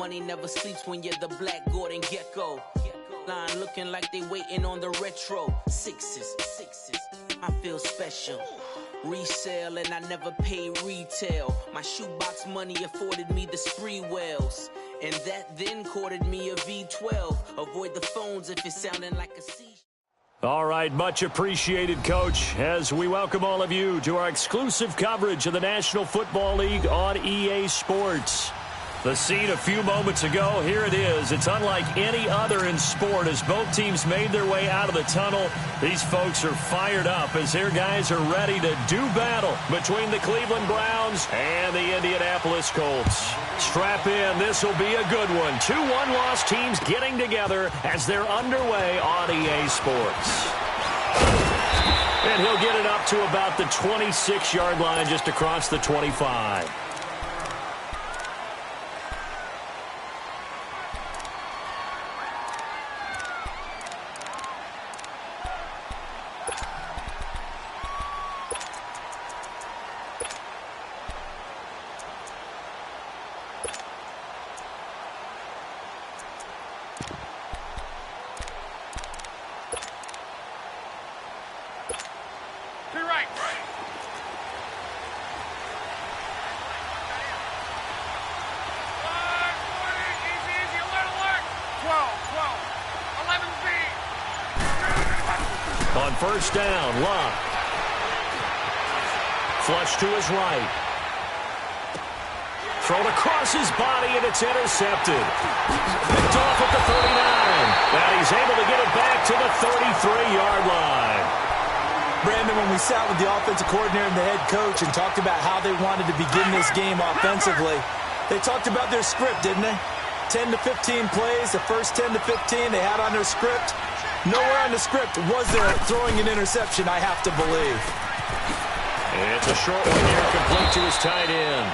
Money never sleeps when you're the Black Gordon Gecko. Line looking like they waiting on the retro. Sixes, I feel special. Resale and I never pay retail. My shoebox money afforded me the spree wells. And that then courted me a V12. Avoid the phones if it's sounding like a C. All right, much appreciated, Coach, as we welcome all of you to our exclusive coverage of the National Football League on EA Sports. The scene a few moments ago, here it is. It's unlike any other in sport as both teams made their way out of the tunnel. These folks are fired up as their guys are ready to do battle between the Cleveland Browns and the Indianapolis Colts. Strap in. This will be a good one. Two one-loss teams getting together as they're underway on EA Sports. And he'll get it up to about the 26-yard line just across the 25. On first down, Love. Flush to his right. Thrown across his body, and it's intercepted. Picked off at the 39. And he's able to get it back to the 33-yard line. Brandon, when we sat with the offensive coordinator and the head coach and talked about how they wanted to begin this game offensively, they talked about their script, didn't they? 10 to 15 plays, the first 10 to 15 they had on their script. Nowhere on the script was there throwing an interception, I have to believe. It's a short one here, complete to his tight end.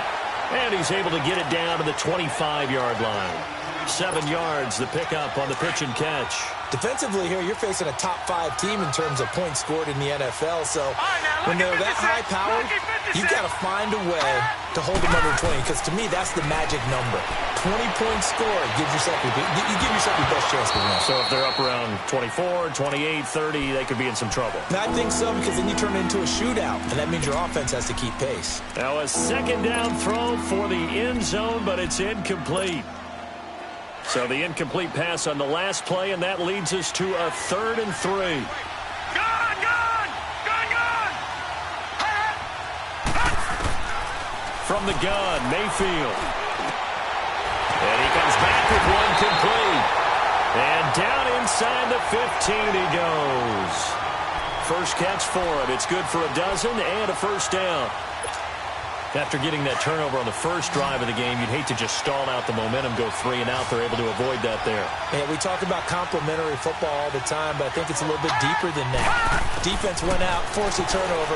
And he's able to get it down to the 25-yard line. 7 yards, the pickup on the pitch and catch. Defensively here, you're facing a top-5 team in terms of points scored in the NFL. So when they're that high-powered, you've got to find a way to hold them under 20. Because to me, that's the magic number. 20-point score gives yourself you give yourself your best chance to win. So if they're up around 24, 28, 30, they could be in some trouble. Now, I think so, because then you turn it into a shootout, and that means your offense has to keep pace. Now a second down throw for the end zone, but it's incomplete. So the incomplete pass on the last play, and that leads us to a 3rd and 3. From the gun, Mayfield. And he comes back with one complete. And down inside the 15 he goes. First catch for him. It's good for a dozen and a first down. After getting that turnover on the first drive of the game, you'd hate to just stall out the momentum, go 3 and out. They're able to avoid that there. Yeah, we talk about complementary football all the time, but I think it's a little bit deeper than that. Defense went out, forced a turnover,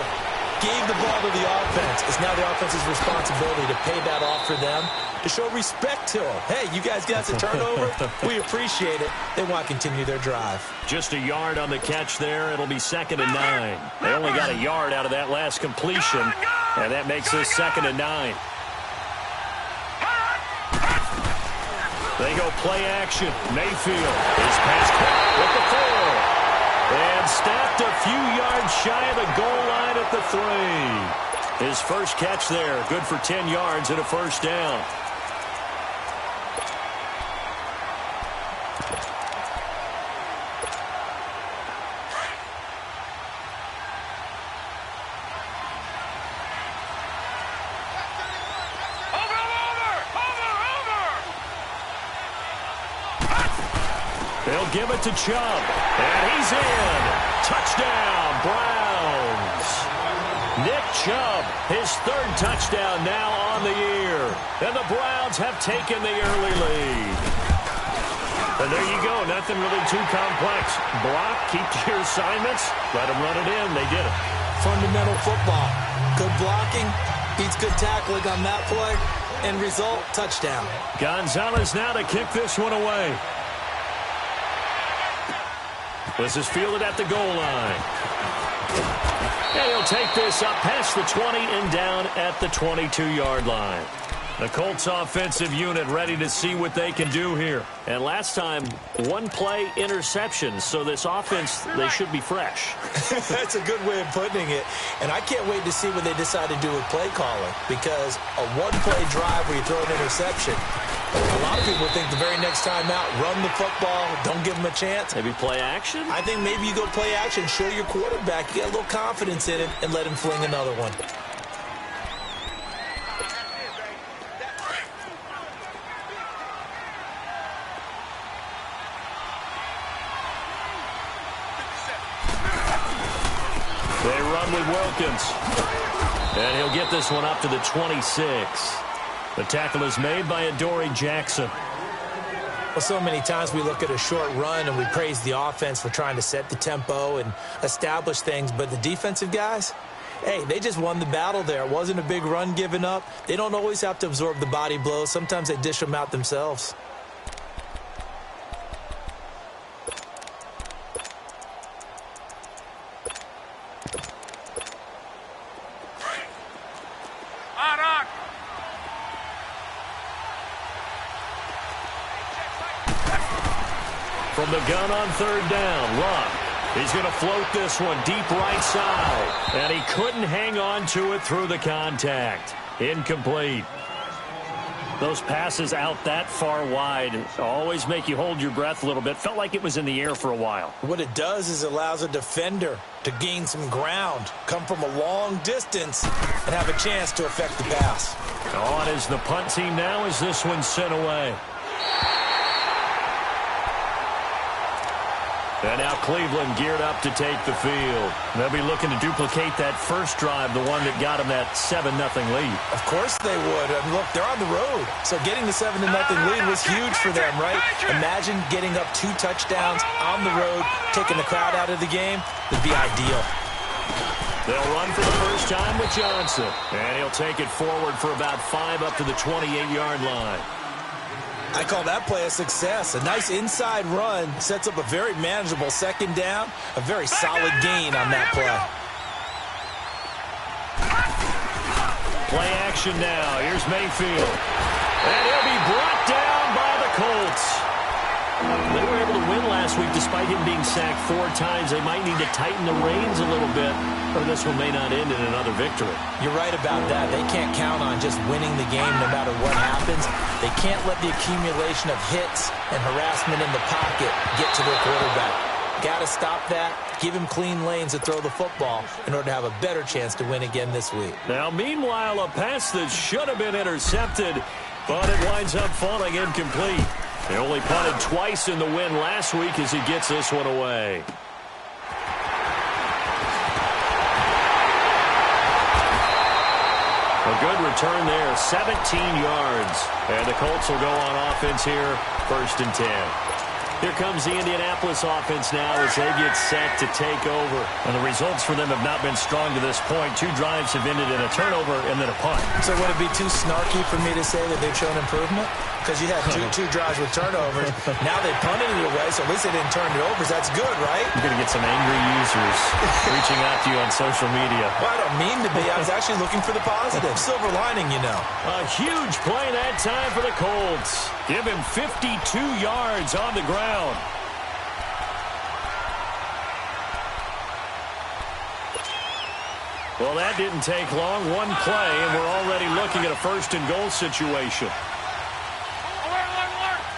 gave the ball to the offense. It's now the offense's responsibility to pay that off for them, to show respect to them. Hey, you guys got the turnover. We appreciate it. They want to continue their drive. Just a yard on the catch there. It'll be 2nd and 9. They only got a yard out of that last completion, and that makes this 2nd and 9. They go play action. Mayfield is pass caught with the 4. And stopped a few yards shy of the goal line at the 3. His first catch there, good for 10 yards and a first down. They'll give it to Chubb, and he's in. Touchdown, Browns. Nick Chubb, his 3rd touchdown now on the year. And the Browns have taken the early lead. And there you go, nothing really too complex. Block, keep to your assignments, let them run it in. They did it. Fundamental football. Good blocking, beats good tackling on that play. End result, touchdown. Gonzalez now to kick this one away. This is fielded at the goal line. And he'll take this up past the 20 and down at the 22-yard line. The Colts offensive unit ready to see what they can do here. And last time, one play interception. So this offense, they should be fresh. That's a good way of putting it. And I can't wait to see what they decide to do with play calling. Because a one-play drive where you throw an interception, a lot of people think the very next time out, run the football, don't give them a chance. Maybe play action? I think maybe you go play action, show your quarterback, get a little confidence in it, and let him fling another one. They run with Wilkins. And he'll get this one up to the 26. The tackle is made by Adoree Jackson. Well, so many times we look at a short run and we praise the offense for trying to set the tempo and establish things. But the defensive guys, hey, they just won the battle there. It wasn't a big run given up. They don't always have to absorb the body blows. Sometimes they dish them out themselves. From the gun on third down, Luck. He's going to float this one deep right side. And he couldn't hang on to it through the contact. Incomplete. Those passes out that far wide always make you hold your breath a little bit. Felt like it was in the air for a while. What it does is allows a defender to gain some ground, come from a long distance, and have a chance to affect the pass. On is the punt team now as this one's sent away. And now Cleveland geared up to take the field. They'll be looking to duplicate that first drive, the one that got them that 7-0 lead. Of course they would. I mean, look, they're on the road. So getting the 7-0 lead was huge for them, right? Imagine getting up 2 touchdowns on the road, taking the crowd out of the game. Would be ideal. They'll run for the first time with Johnson. And he'll take it forward for about 5 up to the 28-yard line. I call that play a success. A nice inside run sets up a very manageable second down, a very solid gain on that play. Play action now. Here's Mayfield. And he'll be brought down by the Colts. They were able to win last week despite him being sacked 4 times. They might need to tighten the reins a little bit, or this one may not end in another victory. You're right about that. They can't count on just winning the game no matter what happens. They can't let the accumulation of hits and harassment in the pocket get to their quarterback. Got to stop that. Give him clean lanes to throw the football in order to have a better chance to win again this week. Now, meanwhile, a pass that should have been intercepted, but it winds up falling incomplete. They only punted twice in the win last week as he gets this one away. A good return there, 17 yards. And the Colts will go on offense here, 1st and 10. Here comes the Indianapolis offense now as they get set to take over. And the results for them have not been strong to this point. 2 drives have ended in a turnover and then a punt. So would it be too snarky for me to say that they've shown improvement? Because you had two drives with turnovers. Now they punted it away, so at least they didn't turn it over. That's good, right? You're going to get some angry users reaching out to you on social media. Well, I don't mean to be. I was actually looking for the positive. Silver lining, you know. A huge play that time for the Colts. Give him 52 yards on the ground. Well, that didn't take long. One play, and we're already looking at a 1st and goal situation.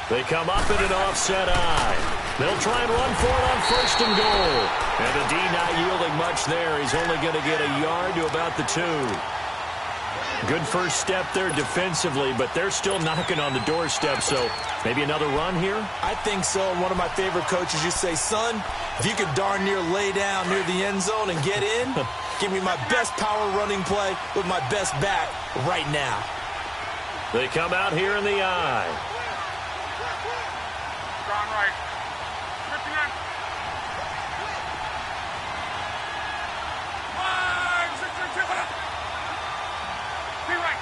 They come up in an offset eye. They'll try and run for it on 1st and goal. And the D not yielding much there. He's only going to get a yard to about the 2. Good first step there defensively, but they're still knocking on the doorstep, so maybe another run here? I think so. And one of my favorite coaches used to say, son, if you could darn near lay down near the end zone and get in, give me my best power running play with my best back right now. They come out here in the eye. Strong right. 59. 5, 6, 6, 7. Be right.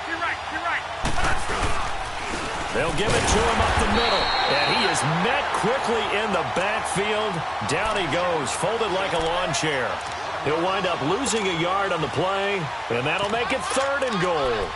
They'll give it to him up the middle. And he is met quickly in the backfield. Down he goes, folded like a lawn chair. He'll wind up losing a yard on the play, and that'll make it 3rd and goal.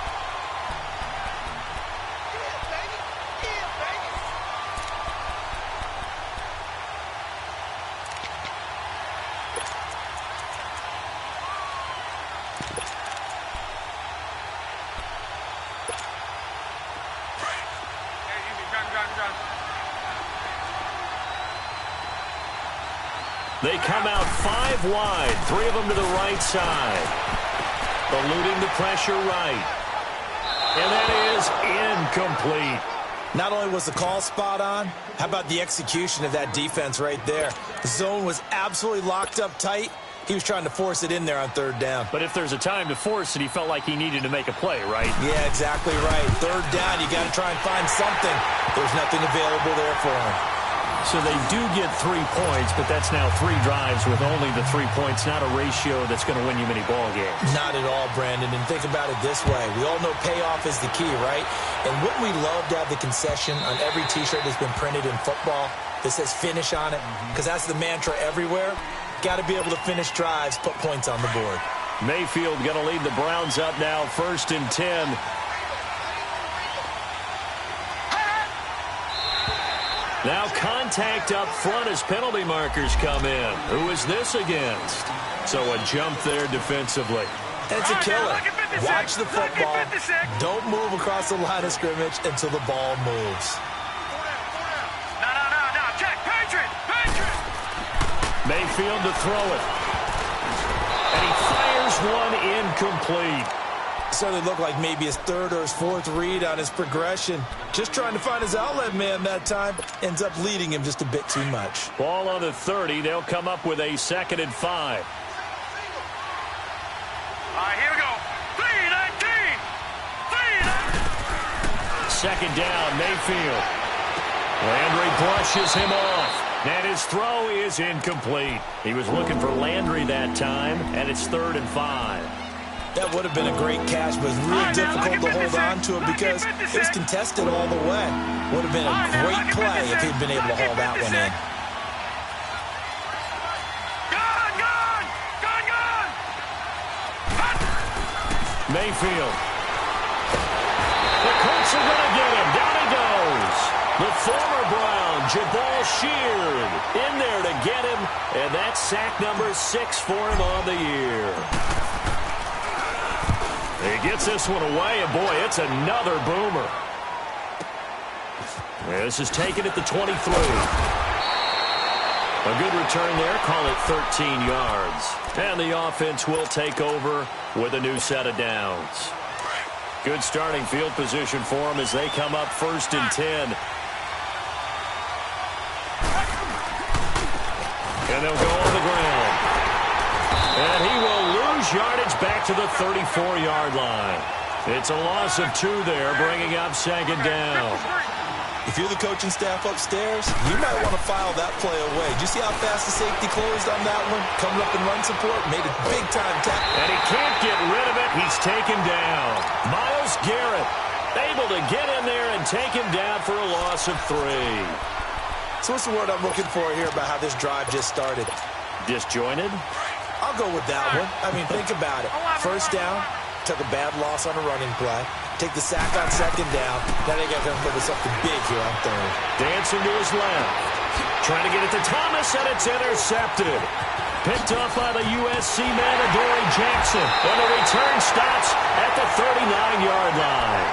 They come out 5 wide, 3 of them to the right side. Eluding the pressure right. And that is incomplete. Not only was the call spot on, how about the execution of that defense right there? The zone was absolutely locked up tight. He was trying to force it in there on 3rd down. But if there's a time to force it, he felt like he needed to make a play, right? Yeah, exactly right. 3rd down, you got to try and find something. There's nothing available there for him. So they do get 3 points, but that's now 3 drives with only the 3 points, not a ratio that's going to win you many ball games. Not at all, Brandon. And think about it this way. We all know payoff is the key, right? And wouldn't we love to have the concession on every T-shirt that's been printed in football that says finish on it? Because that's the mantra everywhere. Got to be able to finish drives, put points on the board. Mayfield going to lead the Browns up now, 1st and 10. Now contact up front as penalty markers come in. Who is this against? So a jump there defensively. And it's a killer. Watch the football. Don't move across the line of scrimmage until the ball moves. No. Check. Patriot. Mayfield to throw it. And he fires one incomplete. So it looked like maybe his 3rd or his 4th read on his progression. Just trying to find his outlet man that time. Ends up leading him just a bit too much. Ball on the 30. They'll come up with a 2nd and 5. All right, here we go. 3-19. 2nd down, Mayfield. Landry brushes him off. And his throw is incomplete. He was looking for Landry that time, and it's 3rd and 5. That would have been a great catch, but it's really difficult to hold on to it because it was contested all the way. Would have been a great play if he'd been able to haul that one in. Mayfield. The Colts are going to get him. Down he goes. The former Brown, Jabal Sheard, in there to get him, and that's sack number 6 for him on the year. He gets this one away, and boy, it's another boomer. This is taken at the 23. A good return there, call it 13 yards. And the offense will take over with a new set of downs. Good starting field position for them as they come up 1st and 10. And they'll go on the ground. And he will lose yardage back to the 34-yard line. It's a loss of 2 there, bringing up 2nd down. If you're the coaching staff upstairs, you might want to file that play away. Did you see how fast the safety closed on that one? Coming up in run support, made a big-time tackle. And he can't get rid of it. He's taken down. Myles Garrett able to get in there and take him down for a loss of 3. So what's the word I'm looking for here about how this drive just started? Disjointed? I'll go with that one. I mean, think about it. 1st down, took a bad loss on a running play. Take the sack on 2nd down. Now they got to come up with something big here on 3rd. Dancing to his left. Trying to get it to Thomas, and it's intercepted. Picked off by the USC man, Adoree Jackson. And the return stops at the 39-yard line.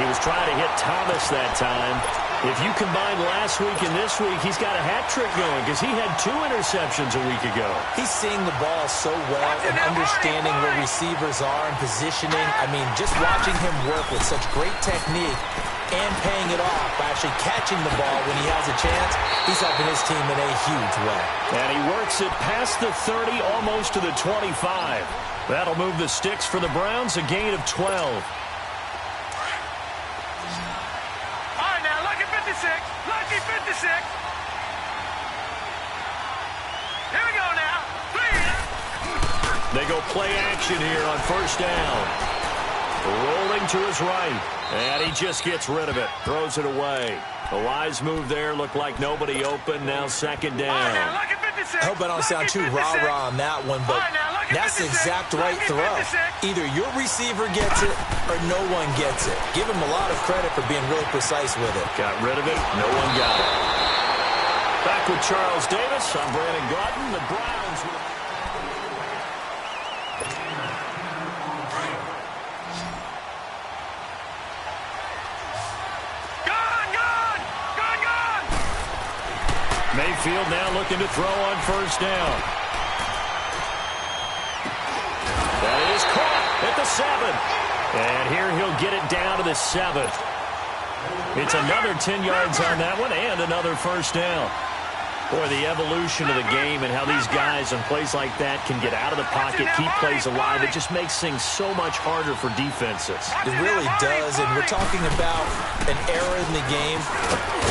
He was trying to hit Thomas that time. If you combine last week and this week, he's got a hat trick going because he had 2 interceptions a week ago. He's seeing the ball so well and understanding where receivers are and positioning. I mean, just watching him work with such great technique and paying it off by actually catching the ball when he has a chance, he's helping his team in a huge way. And he works it past the 30, almost to the 25. That'll move the sticks for the Browns, a gain of 12. Lucky 56. Here we go now. They go play action here on 1st down. Rolling to his right. And he just gets rid of it. Throws it away. The wise move there. Looked like nobody open. Now 2nd down. I hope I don't sound too rah-rah on that one, but that's the exact right throw. Either your receiver gets it or no one gets it. Give him a lot of credit for being really precise with it. Got rid of it. No one got it. Back with Charles Davis. I'm Brandon Gauton. The Browns will... Mayfield now looking to throw on first down. That is caught at the 7. And here he'll get it down to the 7. It's another 10 yards on that one and another first down. Boy, the evolution of the game and how these guys on plays like that can get out of the pocket, keep plays alive, it just makes things so much harder for defenses. It really does, and we're talking about an era in the game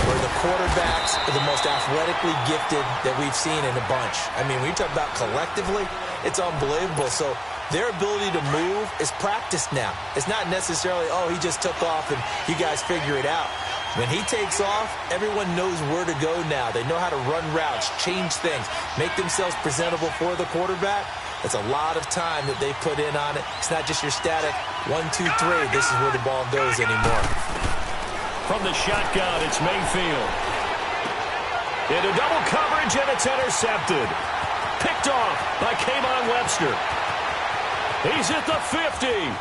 where the quarterbacks are the most athletically gifted that we've seen in a bunch. I mean, when you talk about collectively, it's unbelievable. So their ability to move is practiced now. It's not necessarily, oh, he just took off and you guys figure it out. When he takes off, everyone knows where to go now. They know how to run routes, change things, make themselves presentable for the quarterback. It's a lot of time that they put in on it. It's not just your static 1, 2, 3. This is where the ball goes anymore. From the shotgun, it's Mayfield. Into double coverage, and it's intercepted. Picked off by K'Von Webster. He's at the 50.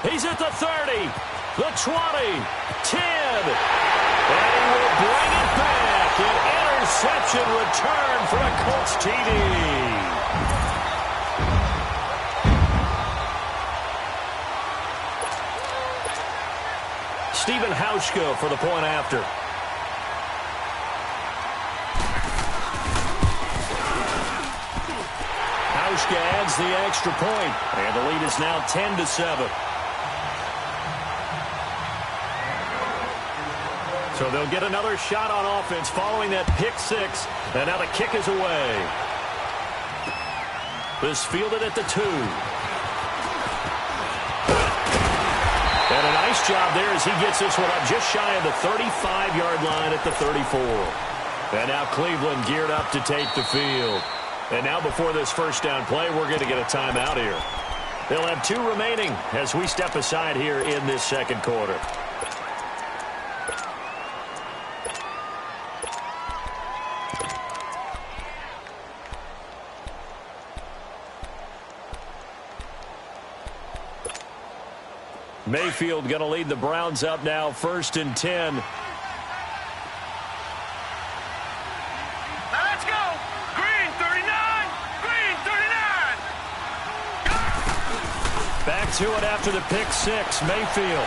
He's at the 30. The 20, 10, and he will bring it back. An interception return for a Colts TD. Stephen Hauschka for the point after. Hauschka adds the extra point, and the lead is now 10-7. So they'll get another shot on offense following that pick 6. And now the kick is away. This fielded at the 2. And a nice job there as he gets this one up just shy of the 35-yard line at the 34. And now Cleveland geared up to take the field. And now before this first down play, we're going to get a timeout here. They'll have 2 remaining as we step aside here in this second quarter. Mayfield going to lead the Browns up now, 1st and 10. Now let's go. Green 39. Green 39. Back to it after the pick 6. Mayfield.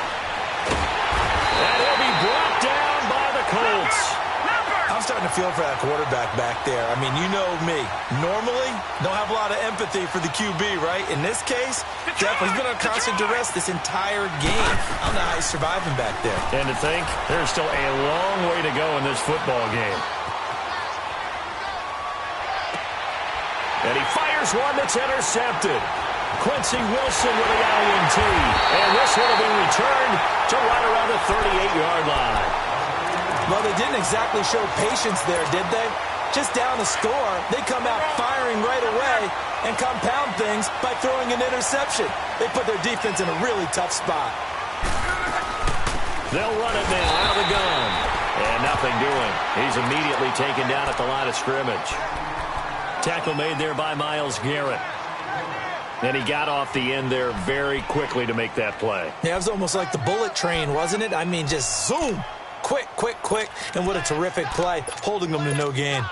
And he'll be brought down by the Colts. I'm starting to feel for that quarterback back there. I mean, you know me. Normally, don't have a lot of empathy for the QB, right? In this case, definitely, he's been on constant duress this entire game. I don't know how he's surviving back there. And to think, there's still a long way to go in this football game. And he fires one that's intercepted. Quincy Wilson with the INT. And this one will be returned to right around the 38-yard line. Well, they didn't exactly show patience there, did they? Just down the score, they come out firing right away and compound things by throwing an interception. They put their defense in a really tough spot. They'll run it now out of the gun. And nothing doing. He's immediately taken down at the line of scrimmage. Tackle made there by Myles Garrett. And he got off the end there very quickly to make that play. Yeah, it was almost like the bullet train, wasn't it? I mean, just zoom. Quick, quick, quick. And what a terrific play, holding them to no gain.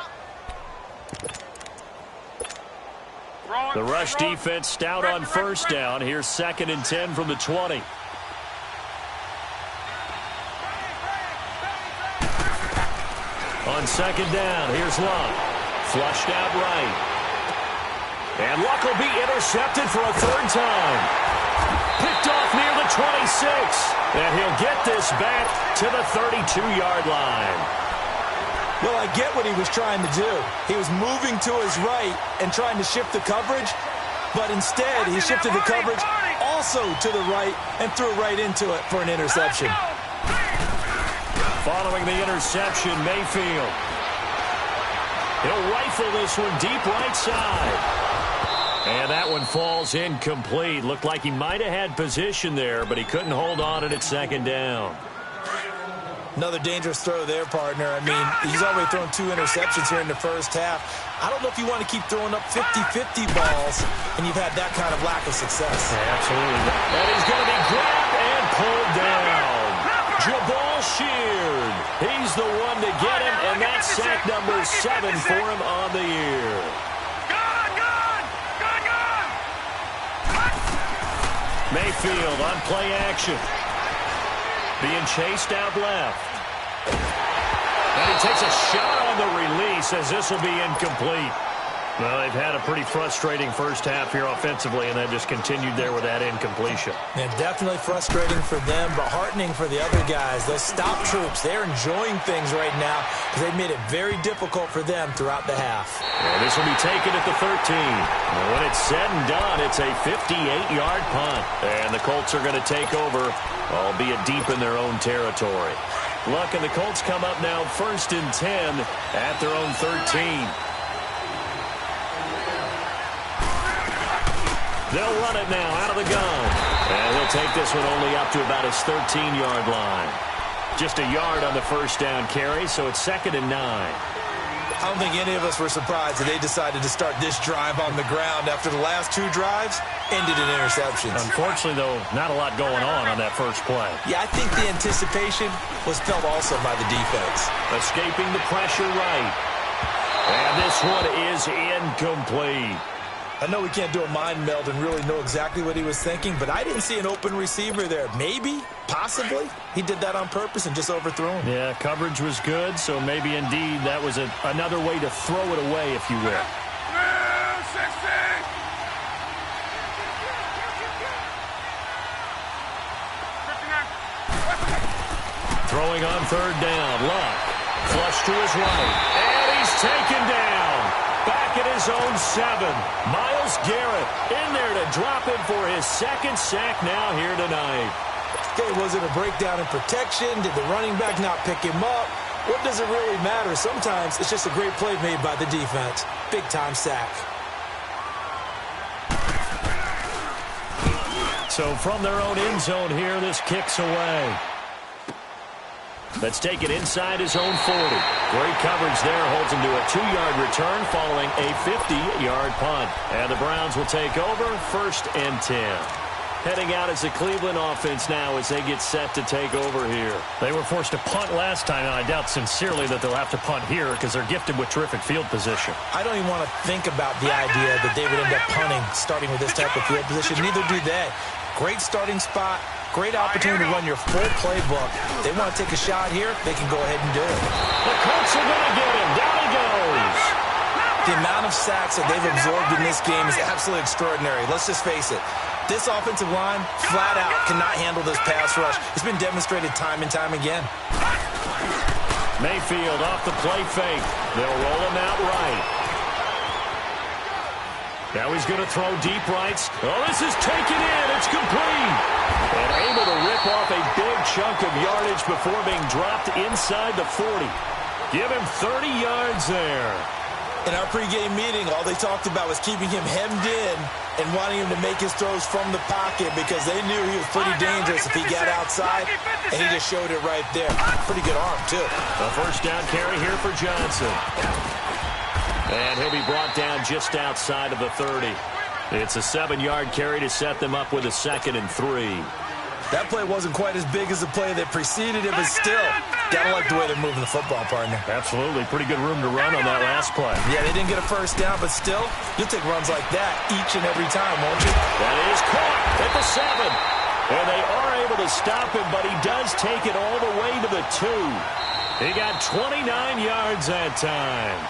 The rush defense stout on first down. Here's 2nd and 10 from the 20. On 2nd down, here's Luck. Flushed out right. And Luck will be intercepted for a 3rd time. Picked off near the 26. And he'll get this back to the 32-yard line. Well, I get what he was trying to do. He was moving to his right and trying to shift the coverage, but instead he shifted the coverage also to the right and threw right into it for an interception. Following the interception, Mayfield. He'll rifle this one deep right side. And that one falls incomplete. Looked like he might have had position there, but he couldn't hold on it at 2nd down. Another dangerous throw there, partner. I mean, he's already thrown 2 interceptions here in the first half. I don't know if you want to keep throwing up 50-50 balls, and you've had that kind of lack of success. Yeah, absolutely. And he's going to be grabbed and pulled down. Jabal Sheard. He's the one to get him, and that's sack number 7 for him on the year. Mayfield on play action. Being chased out left. And he takes a shot on the release as this will be incomplete. Well, they've had a pretty frustrating first half here offensively, and then just continued there with that incompletion. Yeah, definitely frustrating for them, but heartening for the other guys. Those stop troops, they're enjoying things right now because they've made it very difficult for them throughout the half. And this will be taken at the 13. And when it's said and done, it's a 58-yard punt. And the Colts are going to take over, albeit deep in their own territory. Luck and the Colts come up now 1st and 10 at their own 13. They'll run it now out of the gun. And he'll take this one only up to about his 13-yard line. Just a yard on the first down carry, so it's 2nd and 9. I don't think any of us were surprised that they decided to start this drive on the ground after the last 2 drives ended in interceptions. Unfortunately, though, not a lot going on that first play. Yeah, I think the anticipation was felt also by the defense. Escaping the pressure right. And this one is incomplete. I know we can't do a mind meld and really know exactly what he was thinking, but I didn't see an open receiver there. Maybe, possibly, he did that on purpose and just overthrew him. Yeah, coverage was good, so maybe indeed that was another way to throw it away, if you will. Throwing on 3rd down, Luck. Flush to his right, and he's taken down. Back at his own 7. Myles Garrett in there to drop him for his 2nd sack now here tonight. Okay, was it a breakdown in protection? Did the running back not pick him up? What does it really matter? Sometimes it's just a great play made by the defense. Big-time sack. So from their own end zone here, this kicks away. Let's take it inside his own 40. Great coverage there. Holds him to a 2-yard return following a 50-yard punt. And the Browns will take over 1st and 10. Heading out as the Cleveland offense now as they get set to take over here. They were forced to punt last time, and I doubt sincerely that they'll have to punt here because they're gifted with terrific field position. I don't even want to think about the idea that they would end up punting starting with this type of field position. Neither do they. Great starting spot. Great opportunity to run your full playbook. They want to take a shot here, they can go ahead and do it. The Colts are going to get him. Down he goes. The amount of sacks that they've absorbed in this game is absolutely extraordinary. Let's just face it. This offensive line, flat out, cannot handle this pass rush. It's been demonstrated time and time again. Mayfield off the play fake. They'll roll him out right. Now he's going to throw deep rights. Oh, this is taken in. It's complete. And able to rip off a big chunk of yardage before being dropped inside the 40. Give him 30 yards there. In our pregame meeting, all they talked about was keeping him hemmed in and wanting him to make his throws from the pocket because they knew he was pretty dangerous if he got outside, and he just showed it right there. Pretty good arm, too. A 1st down carry here for Johnson. And he'll be brought down just outside of the 30. It's a 7-yard carry to set them up with a 2nd and 3. That play wasn't quite as big as the play that preceded it, but still, gotta like the way they're moving the football, partner. Absolutely. Pretty good room to run on that last play. Yeah, they didn't get a 1st down, but still, you'll take runs like that each and every time, won't you? That is caught at the 7. And they are able to stop him, but he does take it all the way to the 2. He got 29 yards that time.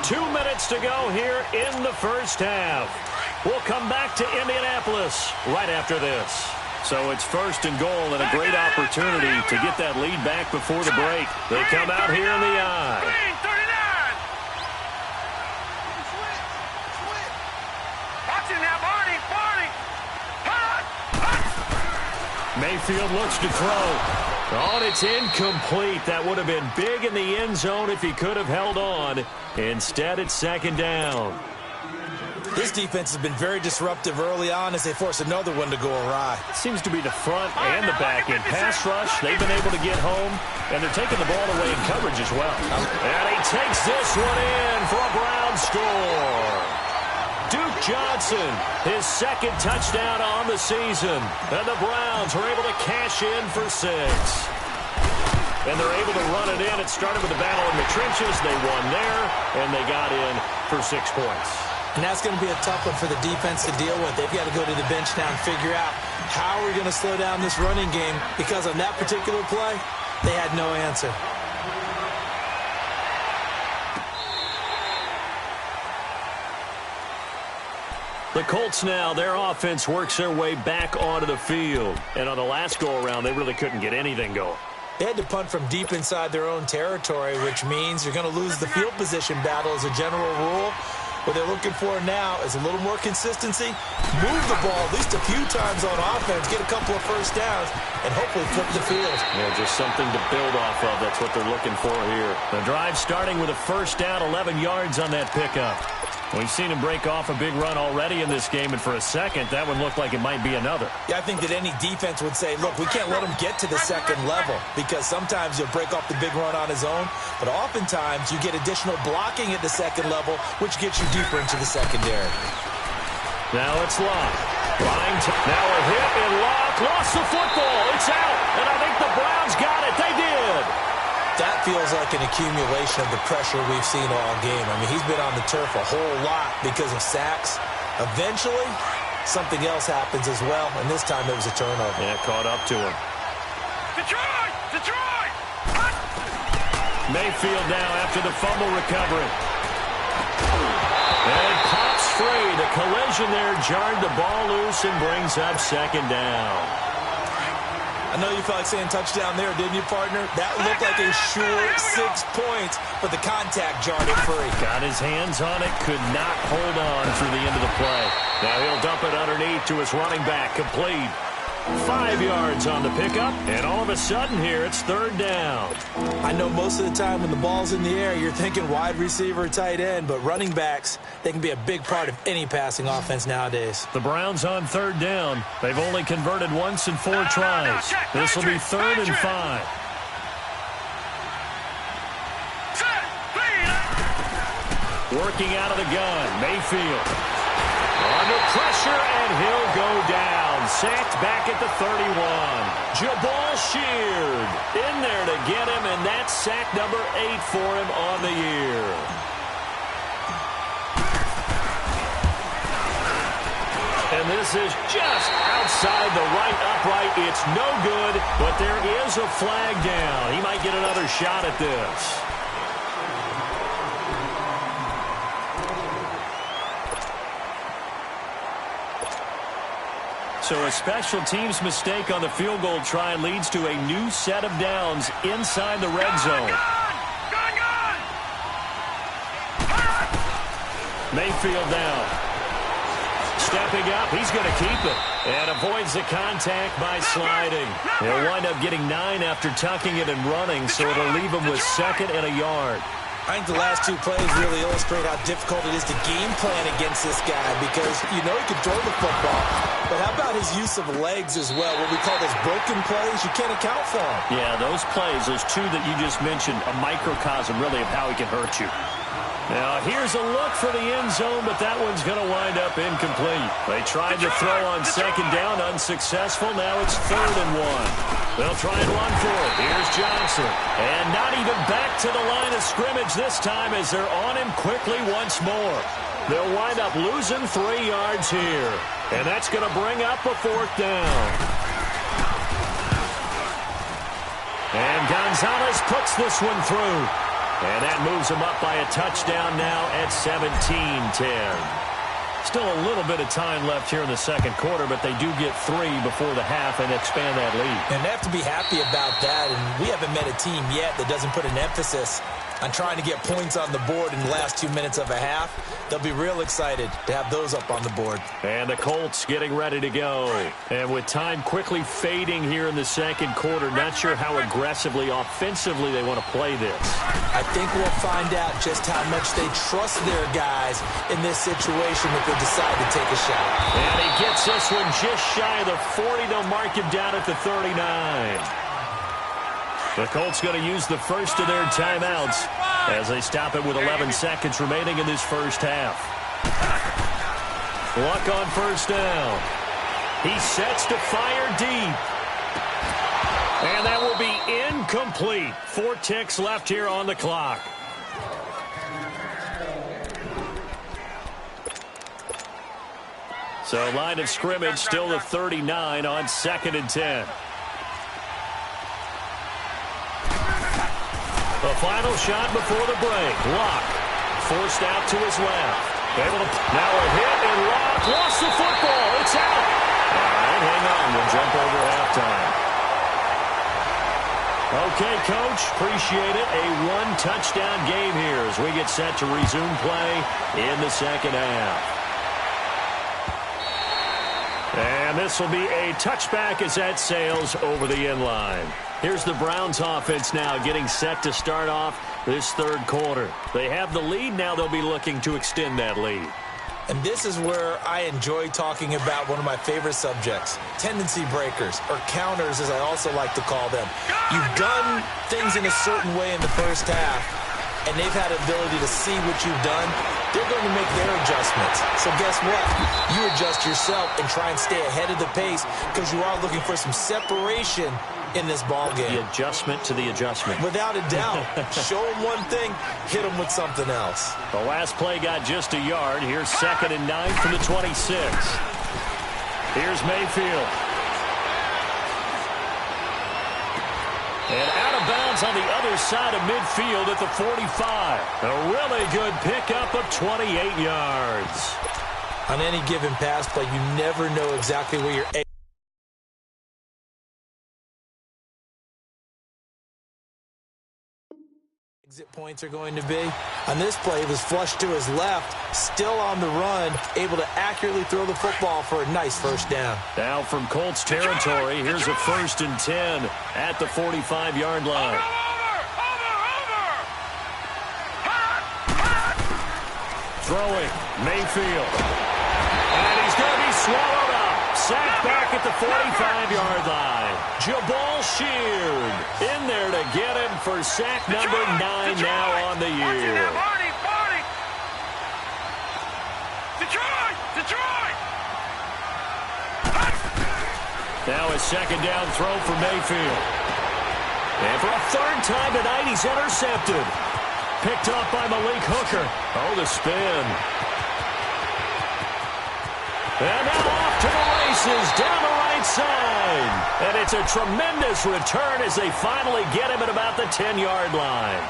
Two minutes to go here in the first half. We'll come back to Indianapolis right after this. So it's 1st and goal and a great opportunity to get that lead back before the break. They come out here in the I. Mayfield looks to throw. Oh, and it's incomplete. That would have been big in the end zone if he could have held on. Instead, it's 2nd down. This defense has been very disruptive early on as they force another one to go awry. Seems to be the front and the back end. Pass rush, they've been able to get home, and they're taking the ball away in coverage as well. And he takes this one in for a Brown score. Duke Johnson, his second touchdown on the season. And the Browns were able to cash in for 6. And they're able to run it in. It started with a battle in the trenches. They won there, and they got in for 6 points. And that's going to be a tough one for the defense to deal with. They've got to go to the bench now and figure out how we're going to slow down this running game, because on that particular play, they had no answer. The Colts now, their offense works their way back onto the field. And on the last go-around, they really couldn't get anything going. They had to punt from deep inside their own territory, which means you're going to lose the field position battle as a general rule. What they're looking for now is a little more consistency, move the ball at least a few times on offense, get a couple of first downs, and hopefully flip the field. Yeah, just something to build off of. That's what they're looking for here. The drive starting with a first down, 11 yards on that pickup. We've seen him break off a big run already in this game, and for a second, that one looked like it might be another. Yeah, I think that any defense would say, look, we can't let him get to the second level, because sometimes he'll break off the big run on his own, but oftentimes you get additional blocking at the second level, which gets you deeper into the secondary. Now it's Locke. Now a hit, and Locke lost the football. It's out, and I think the Browns got it. They did. That feels like an accumulation of the pressure we've seen all game. I mean, he's been on the turf a whole lot because of sacks. Eventually, something else happens as well, and this time it was a turnover. Yeah, caught up to him. Detroit! Detroit! Mayfield now after the fumble recovery. And it pops free. The collision there jarred the ball loose and brings up second down. I know you felt like saying touchdown there, didn't you, partner? That looked like a sure 6 points, but the contact jarred it free. Got his hands on it, could not hold on through the end of the play. Now he'll dump it underneath to his running back, complete. 5 yards on the pickup, and all of a sudden here, it's third down. I know most of the time when the ball's in the air, you're thinking wide receiver, tight end, but running backs, they can be a big part of any passing offense nowadays. The Browns on third down. They've only converted once in 4 tries. This will be 3rd and 5. Working out of the gun, Mayfield. Under pressure, and he'll go down. Sacked back at the 31. Jabal Sheard in there to get him, and that's sack number 8 for him on the year. And this is just outside the right upright. It's no good, but there is a flag down. He might get another shot at this. So a special teams mistake on the field goal try leads to a new set of downs inside the red zone. Mayfield down. Stepping up, he's going to keep it. And avoids the contact by sliding. He'll wind up getting 9 after tucking it and running, so it'll leave him with 2nd and a yard. I think the last 2 plays really illustrate how difficult it is to game plan against this guy, because you know he can throw the football, but how about his use of legs as well? What we call those broken plays, you can't account for them. Yeah, those plays, those 2 that you just mentioned, a microcosm really of how he can hurt you. Now, here's a look for the end zone, but that one's going to wind up incomplete. They tried to throw on 2nd down, unsuccessful. Now it's 3rd and 1. They'll try and run for it. Here's Johnson. And not even back to the line of scrimmage this time as they're on him quickly once more. They'll wind up losing 3 yards here. And that's going to bring up a 4th down. And Gonzalez puts this one through. And that moves them up by a touchdown now at 17-10. Still a little bit of time left here in the second quarter, but they do get 3 before the half and expand that lead. And they have to be happy about that, and we haven't met a team yet that doesn't put an emphasis on trying to get points on the board in the last 2 minutes of a half. They'll be real excited to have those up on the board. And the Colts getting ready to go. And with time quickly fading here in the second quarter, not sure how aggressively, offensively they want to play this. I think we'll find out just how much they trust their guys in this situation if they decide to take a shot. And he gets this one just shy of the 40. They'll mark him down at the 39. The Colts going to use the first of their timeouts as they stop it with 11 seconds remaining in this first half. Luck on first down. He sets to fire deep. And that will be incomplete. 4 ticks left here on the clock. So line of scrimmage still the 39 on 2nd and 10. The final shot before the break. Locke forced out to his left. Able to, now a hit, and Locke lost the football. It's out. All right, hang on. We'll jump over halftime. Okay, Coach, appreciate it. A 1-touchdown game here as we get set to resume play in the second half. And this will be a touchback as that sails over the end line. Here's the Browns offense now getting set to start off this third quarter. They have the lead. Now they'll be looking to extend that lead. And this is where I enjoy talking about one of my favorite subjects, tendency breakers, or counters as I also like to call them. You've done things in a certain way in the first half, and they've had the ability to see what you've done. They're going to make their adjustments. So guess what? You adjust yourself and try and stay ahead of the pace because you are looking for some separation in this ball game. The adjustment to the adjustment. Without a doubt. Show them one thing, hit them with something else. The last play got just a yard. Here's 2nd and 9 from the 26. Here's Mayfield. And out of bounds on the other side of midfield at the 45. A really good pickup of 28 yards. On any given pass play, you never know exactly where your exit points are going to be. On this play, he was flushed to his left, still on the run, able to accurately throw the football for a nice first down. Now from Colts territory, here's a 1st and 10 at the 45-yard line. Throwing, Mayfield. And he's going to be swallowed up. Sacked back at the 45-yard line. Jabal Sheard in there to get him for sack number 9 now on the year. Now a 2nd down throw for Mayfield. And for a 3rd time tonight, he's intercepted. Picked up by Malik Hooker. Oh, the spin. And now off to the races down the right side. And it's a tremendous return as they finally get him at about the 10-yard line.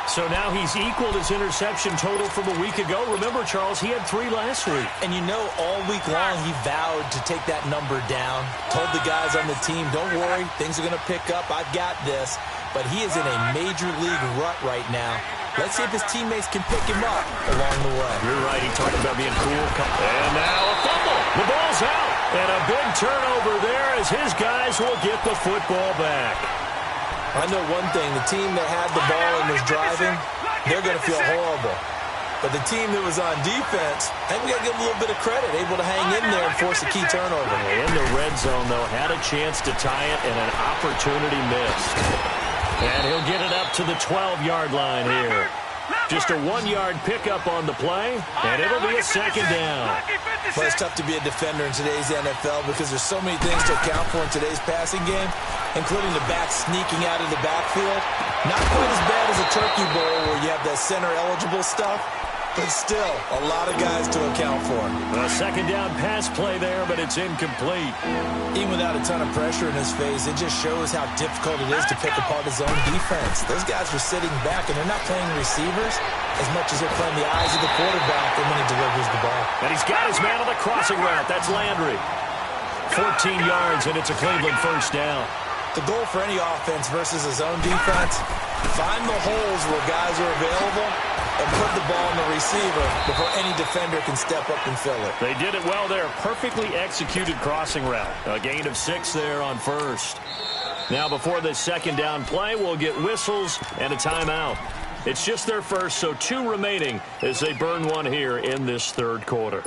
So now he's equaled his interception total from a week ago. Remember, Charles, he had 3 last week. And you know, all week long he vowed to take that number down. Told the guys on the team, don't worry, things are going to pick up. I've got this. But he is in a major league rut right now. Let's see if his teammates can pick him up along the way. You're right. He talked about being cool. And now a fumble. The ball's out. And a big turnover there as his guys will get the football back. I know one thing. The team that had the ball and was driving, they're going to feel horrible. But the team that was on defense, I think we got to give them a little bit of credit, able to hang in there and force a key turnover. In the red zone, though, had a chance to tie it and an opportunity missed. And he'll get it up to the 12-yard line here. Just a 1-yard pickup on the play, and it'll be a 2nd down. Well, it's tough to be a defender in today's NFL because there's so many things to account for in today's passing game, including the back sneaking out of the backfield. Not quite as bad as a turkey bowl where you have that center-eligible stuff, but still a lot of guys to account for. A 2nd down pass play there, but it's incomplete. Even without a ton of pressure in his face, it just shows how difficult it is to pick apart his own defense. Those guys are sitting back, and they're not playing receivers as much as they're playing the eyes of the quarterback when he delivers the ball. And he's got his man on the crossing route. That's Landry. 14 yards, and it's a Cleveland 1st down. The goal for any offense versus his own defense, find the holes where guys are available and put the ball on the receiver before any defender can step up and fill it. They did it well there. Perfectly executed crossing route. A gain of 6 there on 1st. Now before this 2nd down play, we'll get whistles and a timeout. It's just their first, so 2 remaining as they burn one here in this 3rd quarter.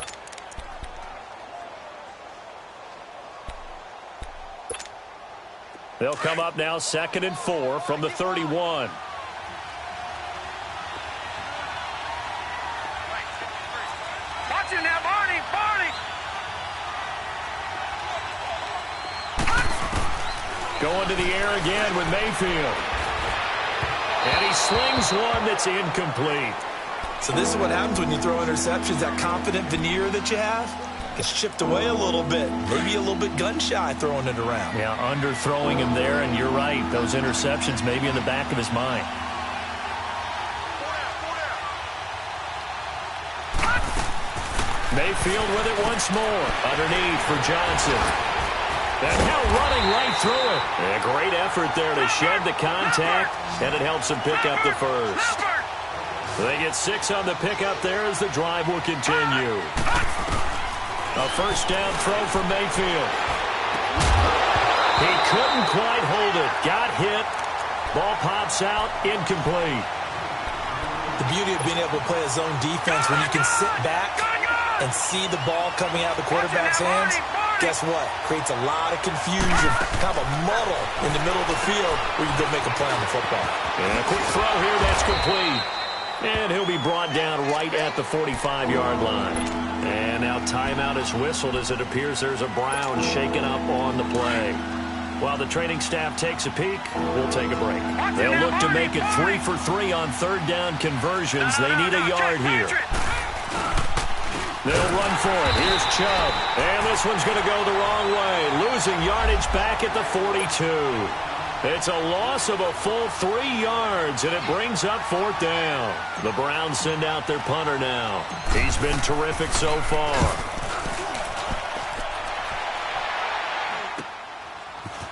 They'll come up now 2nd and 4 from the 31. Watch it now, Barney! Going to the air again with Mayfield. And he slings one that's incomplete. So this is what happens when you throw interceptions. That confident veneer that you have gets chipped away a little bit. Maybe a little bit gun-shy throwing it around. Yeah, underthrowing him there, and you're right. Those interceptions may be in the back of his mind. Mayfield with it once more. Underneath for Johnson. And now running right through it. A great effort there to shed the contact, and it helps him pick up the first. They get 6 on the pickup there as the drive will continue. A first down throw for Mayfield. He couldn't quite hold it. Got hit. Ball pops out. Incomplete. The beauty of being able to play a zone defense when you can sit back and see the ball coming out of the quarterback's hands, guess what? Creates a lot of confusion, kind of a muddle in the middle of the field where you can go make a play on the football. And a quick throw here, that's complete. And he'll be brought down right at the 45-yard line. And now timeout is whistled as it appears there's a Brown shaken up on the play. While the training staff takes a peek, we'll take a break. They'll look to make it 3 for 3 on third down conversions. They need a yard here. They'll run for it. Here's Chubb. And this one's going to go the wrong way. Losing yardage back at the 42. It's a loss of a full 3 yards, and it brings up fourth down. The Browns send out their punter now. He's been terrific so far.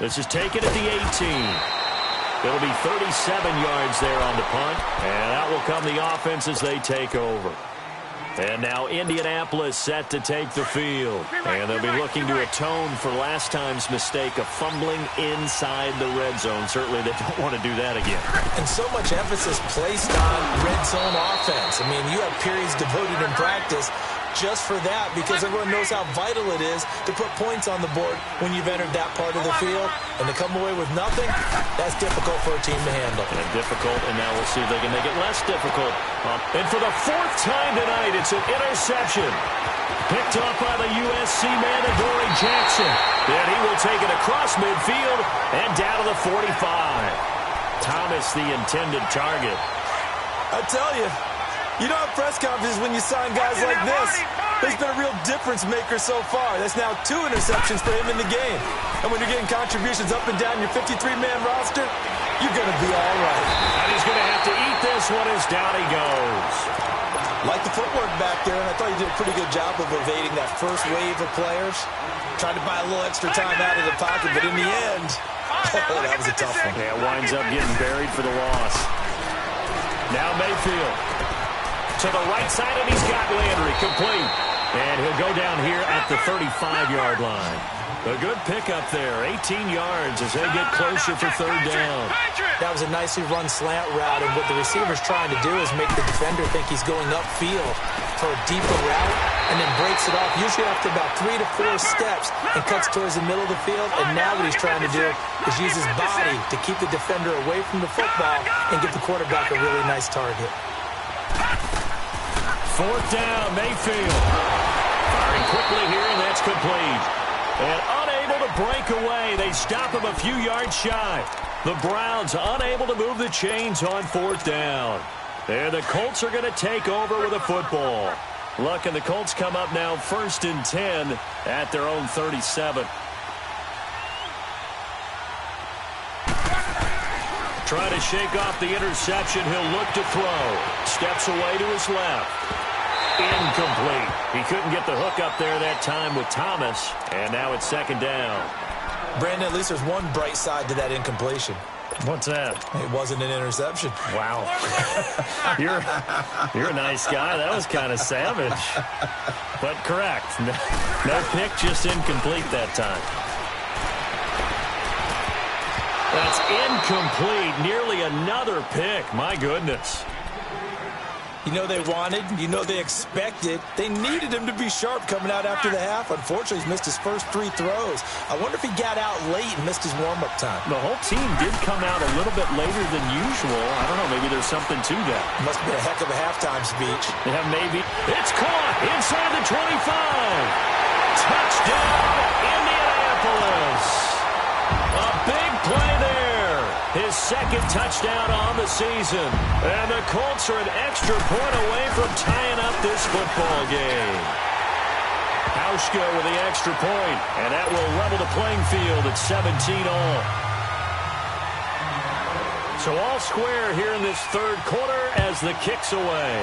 This is taken at the 18. It'll be 37 yards there on the punt, and that will come the offense as they take over. And now Indianapolis set to take the field. And they'll be looking to atone for last time's mistake of fumbling inside the red zone. Certainly they don't want to do that again. And so much emphasis placed on red zone offense. I mean, you have periods devoted in practice just for that, because everyone knows how vital it is to put points on the board when you've entered that part of the field. And to come away with nothing, that's difficult for a team to handle. And difficult, and now we'll see if they can make it less difficult. And for the 4th time tonight, it's an interception. Picked off by the USC man, Adoree Jackson. And he will take it across midfield and down to the 45. Thomas, the intended target. I tell you, you don't have press conferences when you sign guys like this. He's been a real difference maker so far. That's now 2 interceptions for him in the game. And when you're getting contributions up and down your 53-man roster, you're going to be all right. And he's going to have to eat this one as down he goes. Like the footwork back there, and I thought he did a pretty good job of evading that first wave of players. Tried to buy a little extra time out of the pocket, but in the end, that was a tough one. Yeah, winds up getting buried for the loss. Now Mayfield to the right side, and he's got Landry complete. And he'll go down here at the 35-yard line. A good pickup there, 18 yards as they get closer for third down. That was a nicely run slant route, and what the receiver's trying to do is make the defender think he's going upfield for a deeper route, and then breaks it off, usually after about 3 to 4 steps, and cuts towards the middle of the field. And now what he's trying to do is use his body to keep the defender away from the football and give the quarterback a really nice target. Fourth down, Mayfield. Firing quickly here, and that's complete. And unable to break away. They stop him a few yards shy. The Browns unable to move the chains on fourth down. And the Colts are going to take over with a football. Look, and the Colts come up now 1st and 10 at their own 37. Trying to shake off the interception. He'll look to throw. Steps away to his left. Incomplete. He couldn't get the hook up there that time with Thomas. And now it's 2nd down. Brandon, at least there's one bright side to that incompletion. What's that? It wasn't an interception. Wow. You're a nice guy. That was kind of savage. But correct. No pick, just incomplete that time. That's incomplete. Nearly another pick. My goodness. You know they wanted, you know they expected. They needed him to be sharp coming out after the half. Unfortunately, he's missed his first 3 throws. I wonder if he got out late and missed his warm-up time. The whole team did come out a little bit later than usual. I don't know, maybe there's something to that. Must have been a heck of a halftime speech. Yeah, maybe. It's caught inside the 25. Touchdown, Indianapolis. A big second touchdown on the season. And the Colts are an extra point away from tying up this football game. Hauschka with the extra point, and that will level the playing field at 17-all. So all square here in this third quarter as the kick's away.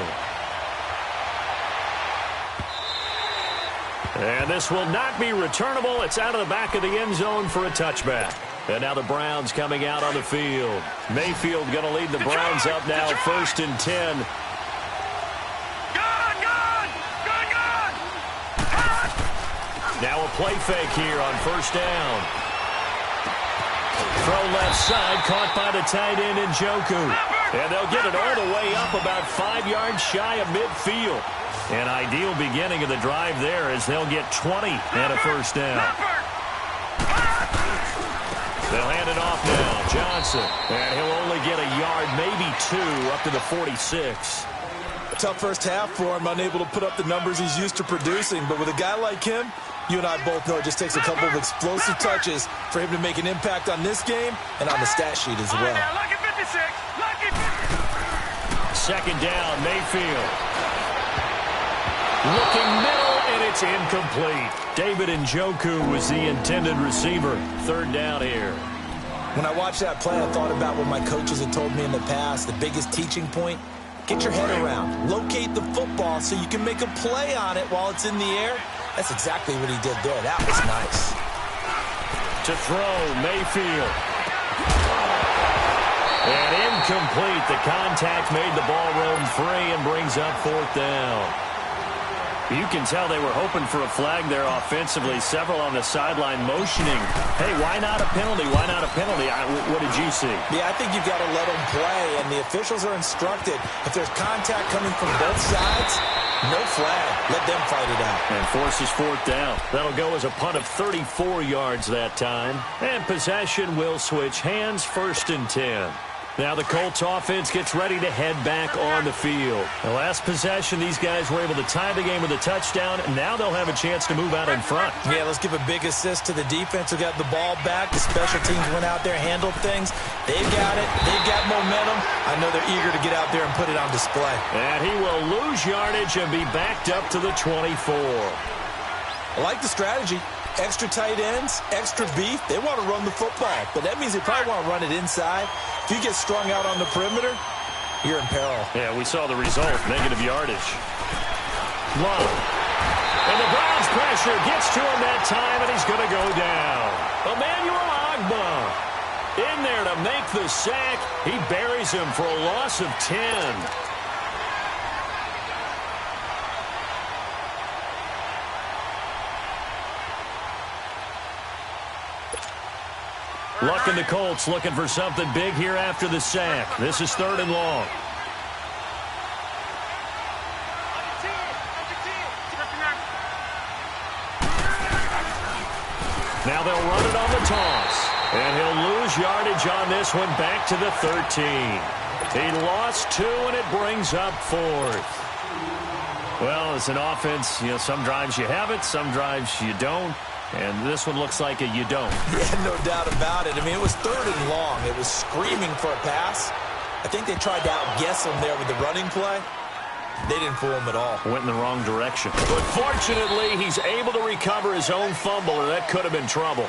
And this will not be returnable. It's out of the back of the end zone for a touchback. And now the Browns coming out on the field. Mayfield going to lead the Browns up now, 1st and 10. Now a play fake here on 1st down. Throw left side, caught by the tight end Njoku. And they'll get it all the way up about 5 yards shy of midfield. An ideal beginning of the drive there as they'll get 20 and a 1st down. They'll hand it off now. Johnson. And he'll only get a yard, maybe 2, up to the 46. Tough first half for him, unable to put up the numbers he's used to producing. But with a guy like him, you and I both know it just takes a couple of explosive touches for him to make an impact on this game and on the stat sheet as well. Lucky 56. Lucky 56. 2nd down, Mayfield. Looking middle, and it's incomplete. David Njoku was the intended receiver. 3rd down here. When I watched that play, I thought about what my coaches had told me in the past. The biggest teaching point, get your head around. Locate the football so you can make a play on it while it's in the air. That's exactly what he did there. That was nice. To throw, Mayfield. And incomplete. The contact made the ball roam free and brings up 4th down. You can tell they were hoping for a flag there offensively. Several on the sideline motioning. Hey, why not a penalty? Why not a penalty? What did you see? Yeah, I think you've got to let them play, and the officials are instructed. If there's contact coming from both sides, no flag. Let them fight it out. And forces 4th down. That'll go as a punt of 34 yards that time. And possession will switch hands, 1st and 10. Now the Colts offense gets ready to head back on the field. The last possession, these guys were able to tie the game with a touchdown, and now they'll have a chance to move out in front. Yeah, let's give a big assist to the defense who got the ball back. The special teams went out there, handled things. They've got it. They've got momentum. I know they're eager to get out there and put it on display. And he will lose yardage and be backed up to the 24. I like the strategy. Extra tight ends, extra beef. They want to run the football, but that means they probably want to run it inside. If you get strung out on the perimeter, you're in peril. Yeah, we saw the result, negative yardage. Love. And the Browns pressure gets to him that time, and he's going to go down. Emmanuel Agba in there to make the sack. He buries him for a loss of 10. Luck and the Colts looking for something big here after the sack. This is 3rd and long. Now they'll run it on the toss. And he'll lose yardage on this one back to the 13. He lost 2, and it brings up 4th. Well, as an offense, some drives you have it, some drives you don't. And this one looks like a you don't. Yeah, no doubt about it. I mean, it was 3rd and long. It was screaming for a pass. I think they tried to outguess him there with the running play. They didn't fool him at all. Went in the wrong direction. But fortunately, he's able to recover his own fumble, or that could have been trouble.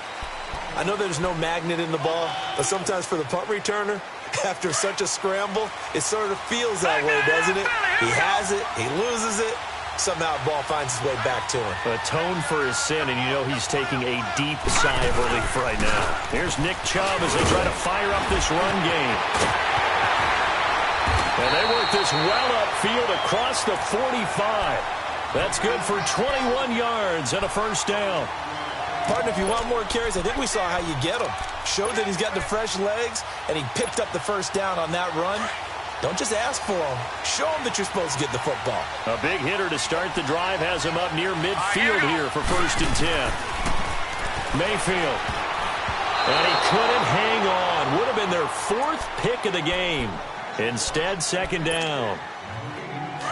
I know there's no magnet in the ball, but sometimes for the punt returner, after such a scramble, it sort of feels that way, doesn't it? He has it, he loses it. Somehow the ball finds its way back to him. Atone for his sin, and he's taking a deep sigh of relief right now. Here's Nick Chubb as they try to fire up this run game. And they work this well upfield across the 45. That's good for 21 yards and a 1st down. Partner, if you want more carries, I think we saw how you get him. Showed that he's got the fresh legs, and he picked up the 1st down on that run. Don't just ask for him. Show him that you're supposed to get the football. A big hitter to start the drive has him up near midfield here for 1st and 10. Mayfield. And he couldn't hang on. Would have been their 4th pick of the game. Instead, 2nd down.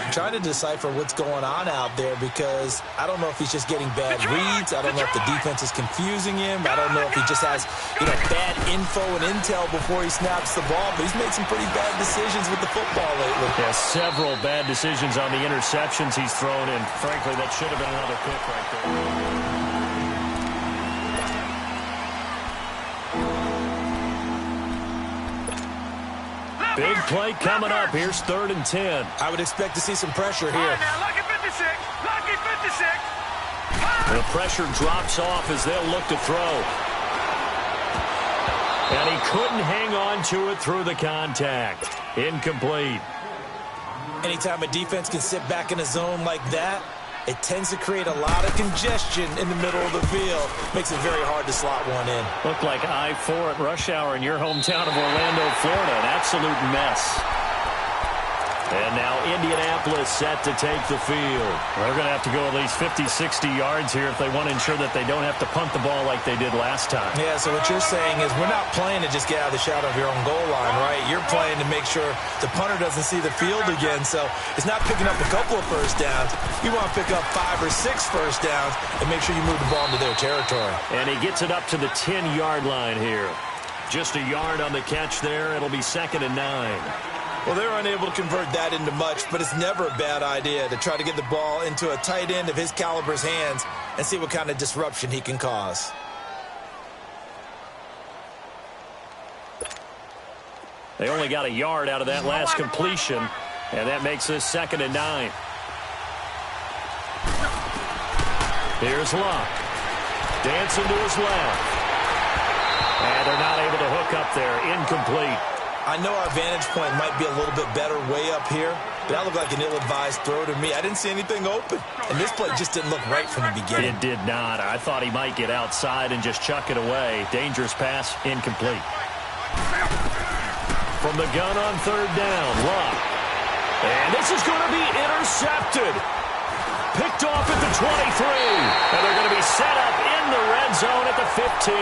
I'm trying to decipher what's going on out there because I don't know if he's just getting bad reads. I don't know if the defense is confusing him. I don't know if he just has, bad info and intel before he snaps the ball. But he's made some pretty bad decisions with the football lately. Yeah, several bad decisions on the interceptions he's thrown in. Frankly, that should have been another pick right there. Big play coming up. Here's 3rd and 10. I would expect to see some pressure here. Now, lucky 56. Lucky 56. The pressure drops off as they'll look to throw. And he couldn't hang on to it through the contact. Incomplete. Anytime a defense can sit back in a zone like that, it tends to create a lot of congestion in the middle of the field. Makes it very hard to slot one in. Looked like I-4 at rush hour in your hometown of Orlando, Florida. An absolute mess. And now Indianapolis set to take the field. They're going to have to go at least 50, 60 yards here if they want to ensure that they don't have to punt the ball like they did last time. Yeah, so what you're saying is we're not playing to just get out of the shadow of your own goal line, right? You're playing to make sure the punter doesn't see the field again. So it's not picking up a couple of first downs. You want to pick up 5 or 6 first downs and make sure you move the ball into their territory. And he gets it up to the 10-yard line here. Just a yard on the catch there. It'll be 2nd and 9. Well, they're unable to convert that into much, but it's never a bad idea to try to get the ball into a tight end of his caliber's hands and see what kind of disruption he can cause. They only got a yard out of that last completion, and that makes this 2nd and 9. Here's Luck. Dancing to his left. And they're not able to hook up there. Incomplete. I know our vantage point might be a little bit better way up here, but that looked like an ill-advised throw to me. I didn't see anything open, and this play just didn't look right from the beginning. It did not. I thought he might get outside and just chuck it away. Dangerous pass, incomplete. From the gun on 3rd down, Luck. And this is going to be intercepted. Picked off at the 23. And they're going to be set up in the red zone at the 15.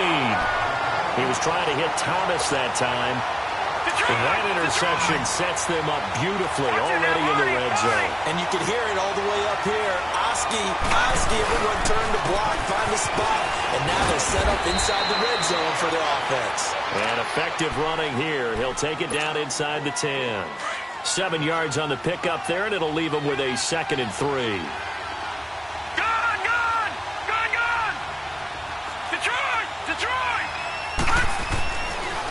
He was trying to hit Thomas that time. And that interception sets them up beautifully already in the red zone. And you can hear it all the way up here. Oski, everyone turned to block, find a spot. And now they're set up inside the red zone for their offense. And effective running here. He'll take it down inside the 10. 7 yards on the pickup there, and it'll leave him with a 2nd and 3.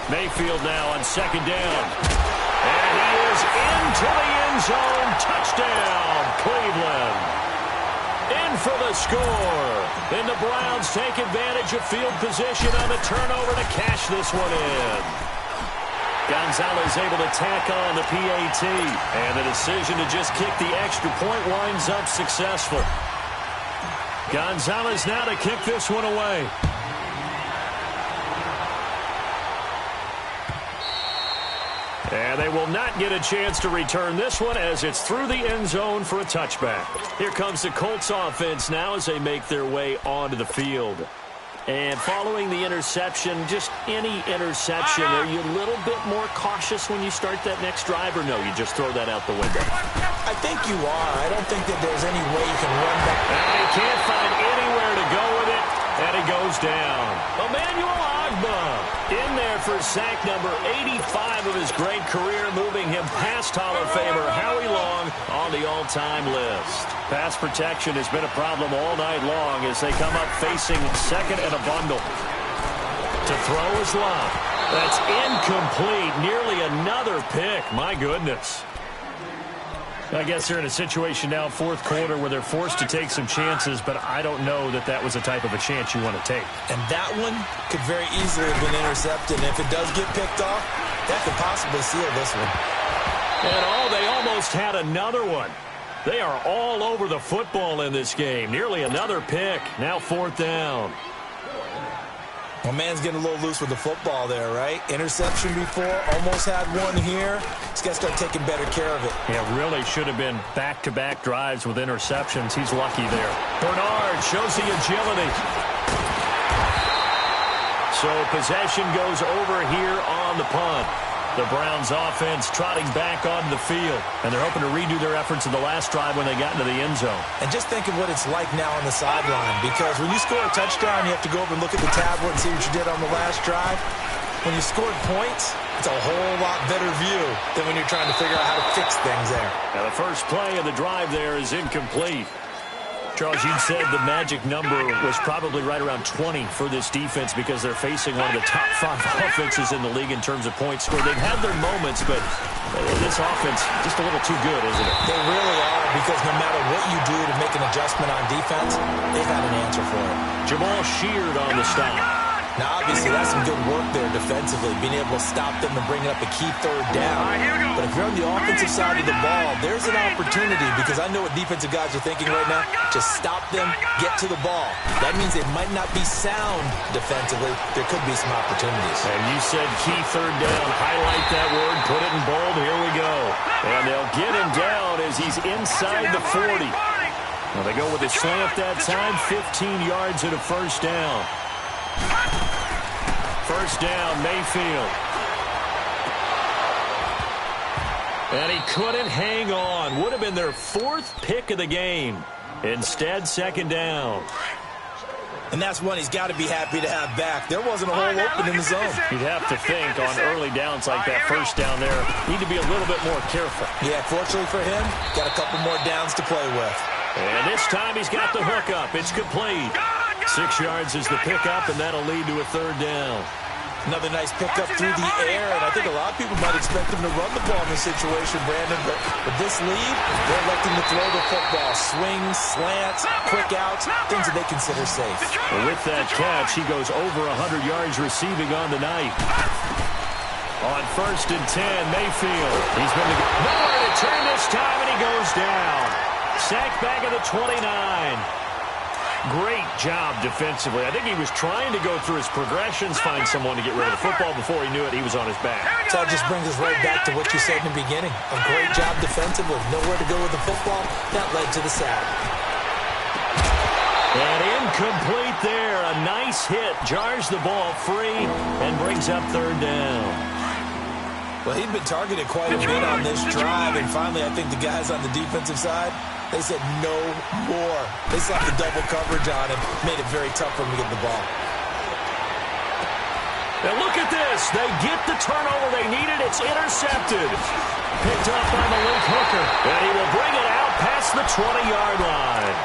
Mayfield now on 2nd down. And he is into the end zone. Touchdown, Cleveland. In for the score. And the Browns take advantage of field position on the turnover to cash this one in. Gonzalez able to tack on the PAT. And the decision to just kick the extra point winds up successful. Gonzalez now to kick this one away. And they will not get a chance to return this one as it's through the end zone for a touchback. Here comes the Colts offense now as they make their way onto the field. And following the interception, just any interception, are you a little bit more cautious when you start that next drive, or no, you just throw that out the window? I think you are. I don't think that there's any way you can run back. And he can't find anywhere to go with it, and he goes down. Emmanuel Ogbah in there for sack number 85 of his great career, moving him past Hall of Famer Howie Long on the all-time list. Pass protection has been a problem all night long as they come up facing 2nd and a bundle. To throw is Love. That's incomplete. Nearly another pick. My goodness. I guess they're in a situation now, 4th quarter, where they're forced to take some chances, but I don't know that that was the type of a chance you want to take. And that one could very easily have been intercepted. And if it does get picked off, that could possibly seal this one. And they almost had another one. They are all over the football in this game. Nearly another pick. Now 4th down. Well, man's getting a little loose with the football there, right? Interception before, almost had one here. He's got to start taking better care of it. Yeah, really should have been back-to-back drives with interceptions. He's lucky there. Bernard shows the agility. So possession goes over here on the punt. The Browns offense trotting back onto the field, and they're hoping to redo their efforts in the last drive when they got into the end zone. And just think of what it's like now on the sideline, because when you score a touchdown, you have to go over and look at the tablet and see what you did on the last drive. When you scored points, it's a whole lot better view than when you're trying to figure out how to fix things there. Now the first play of the drive there is incomplete. Charles, you said the magic number was probably right around 20 for this defense because they're facing one of the top 5 offenses in the league in terms of points scored. They've had their moments, but this offense just a little too good, isn't it? They really are, because no matter what you do to make an adjustment on defense, they've got an answer for it. Jamal Sheard on the stop. Now, obviously, that's some good work there defensively, being able to stop them and bring up a key third down. But if you're on the offensive side of the ball, there's an opportunity, because I know what defensive guys are thinking right now. Just stop them, get to the ball. That means it might not be sound defensively. There could be some opportunities. And you said key third down. Highlight that word. Put it in bold. Here we go. And they'll get him down as he's inside the 40. Now they go with a slant that time. 15 yards and a first down. First down, Mayfield. And he couldn't hang on. Would have been their 4th pick of the game. Instead, second down. And that's one he's got to be happy to have back. There wasn't a hole open in the zone. You'd have to think on early downs like that first down there, need to be a little bit more careful. Yeah, fortunately for him, got a couple more downs to play with. And this time he's got the hook up. It's complete. 6 yards is the pickup, and that'll lead to a third down. Another nice pickup through the air, and I think a lot of people might expect him to run the ball in this situation, Brandon, but with this lead, they're electing to throw the football. Swings, slants, quick outs, things that they consider safe. Well, with that catch, he goes over 100 yards receiving on the night. On 1st and 10, Mayfield. He's been nowhere to turn this time, and he goes down. Sacked back at the 29. Great job defensively. I think he was trying to go through his progressions, find someone to get rid of the football. Before he knew it, he was on his back. So it just brings us right back to what you said in the beginning. A great job defensively. Nowhere to go with the football. That led to the sack. And incomplete there. A nice hit. Jars the ball free and brings up third down. Well, he'd been targeted quite a bit on this drive, and finally I think the guys on the defensive side, they said no more. They slapped the double coverage on him, made it very tough for him to get the ball. And look at this. They get the turnover they needed. It's intercepted. Picked up by Malik Hooker. And he will bring it out past the 20-yard line.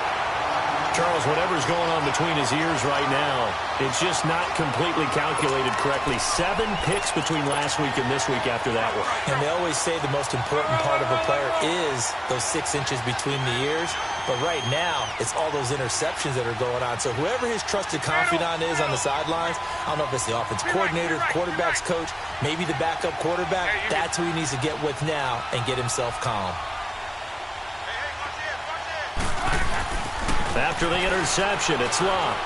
Charles, whatever's going on between his ears right now, it's just not completely calculated correctly. 7 picks between last week and this week after that one. And they always say the most important part of a player is those 6 inches between the ears. But right now, it's all those interceptions that are going on. So whoever his trusted confidant is on the sidelines, I don't know if it's the offense coordinator, quarterback's coach, maybe the backup quarterback, that's who he needs to get with now and get himself calm. After the interception, it's locked.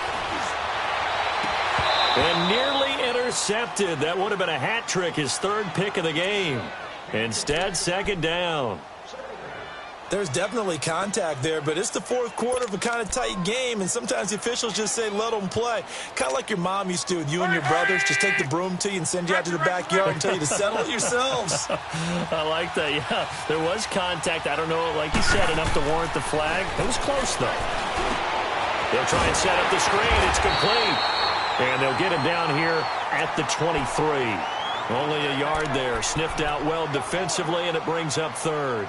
And nearly intercepted. That would have been a hat trick, his 3rd pick of the game. Instead, second down. There's definitely contact there, but it's the 4th quarter of a kind of tight game, and sometimes the officials just say, let them play. Kind of like your mom used to with you and your brothers. Just take the broom to you and send you out to the backyard and tell you to settle it yourselves. I like that, yeah. There was contact. I don't know, like you said, enough to warrant the flag. It was close, though. They'll try and set up the screen. It's complete. And they'll get him down here at the 23. Only a yard there. Sniffed out well defensively, and it brings up 3rd.